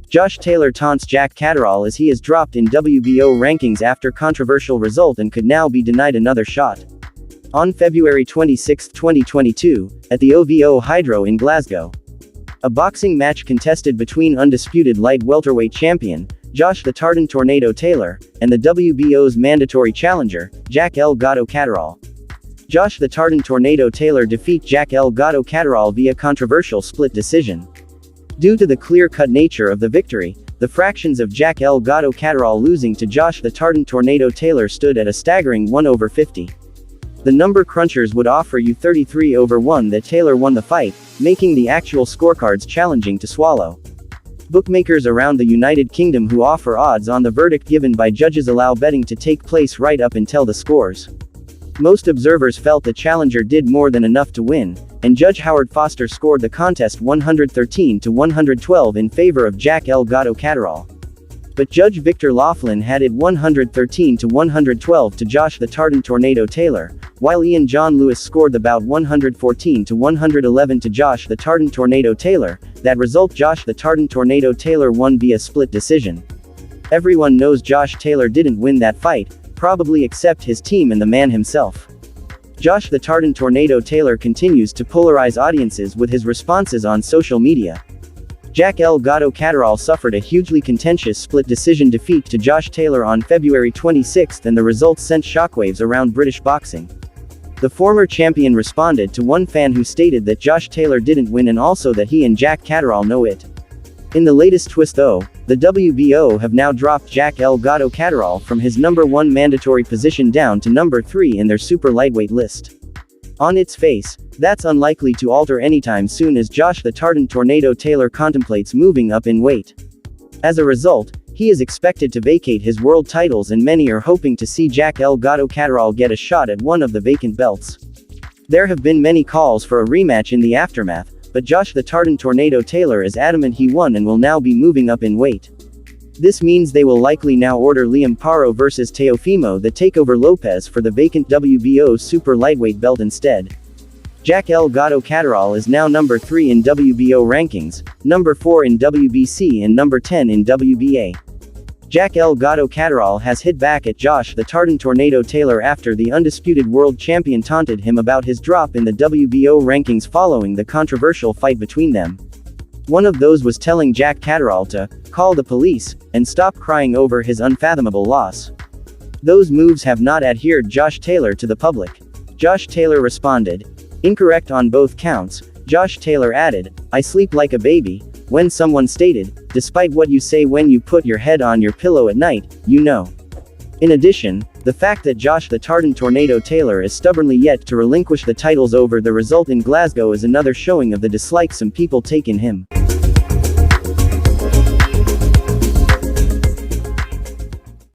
Josh Taylor taunts Jack Catterall as he is dropped in WBO rankings after controversial result and could now be denied another shot. On February 26, 2022, at the OVO Hydro in Glasgow, a boxing match contested between undisputed light welterweight champion, Josh the Tartan Tornado Taylor, and the WBO's mandatory challenger, Jack El Gato Catterall. Josh the Tartan Tornado Taylor defeat Jack El Gato Catterall via controversial split decision. Due to the clear-cut nature of the victory, the fractions of Jack El Gato Catterall losing to Josh the Tartan Tornado Taylor stood at a staggering 1/50. The number crunchers would offer you 33/1 that Taylor won the fight, making the actual scorecards challenging to swallow. Bookmakers around the United Kingdom who offer odds on the verdict given by judges allow betting to take place right up until the scores. Most observers felt the challenger did more than enough to win, and Judge Howard Foster scored the contest 113-112 in favor of Jack El Gato Catterall. But Judge Victor Laughlin had it 113-112 to Josh the Tartan Tornado Taylor, while Ian John Lewis scored the bout 114-111 to Josh the Tartan Tornado Taylor. That result, Josh the Tartan Tornado Taylor won via split decision. Everyone knows Josh Taylor didn't win that fight, probably except his team and the man himself. Josh the Tartan Tornado Taylor continues to polarize audiences with his responses on social media. Jack El Gato Catterall suffered a hugely contentious split decision defeat to Josh Taylor on February 26 and the results sent shockwaves around British boxing. The former champion responded to one fan who stated that Josh Taylor didn't win and also that he and Jack Catterall know it. In the latest twist though, the WBO have now dropped Jack El Gato Catterall from his number 1 mandatory position down to number 3 in their super lightweight list. On its face, that's unlikely to alter anytime soon as Josh the Tartan Tornado Taylor contemplates moving up in weight. As a result, he is expected to vacate his world titles and many are hoping to see Jack El Gato Catterall get a shot at one of the vacant belts. There have been many calls for a rematch in the aftermath, but Josh the Tartan Tornado Taylor is adamant he won and will now be moving up in weight. This means they will likely now order Liam Paro vs Teofimo the Takeover Lopez for the vacant WBO super lightweight belt instead. Jack El Gato Catterall is now number 3 in WBO rankings, number 4 in WBC and number 10 in WBA. Jack El Gato Catterall has hit back at Josh the Tartan Tornado Taylor after the undisputed world champion taunted him about his drop in the WBO rankings following the controversial fight between them. One of those was telling Jack Catterall to call the police and stop crying over his unfathomable loss. Those moves have not adhered Josh Taylor to the public. Josh Taylor responded, "Incorrect on both counts." Josh Taylor added, "I sleep like a baby," when someone stated, "Despite what you say when you put your head on your pillow at night, you know." In addition, the fact that Josh the Tartan Tornado Taylor is stubbornly yet to relinquish the titles over the result in Glasgow is another showing of the dislike some people take in him.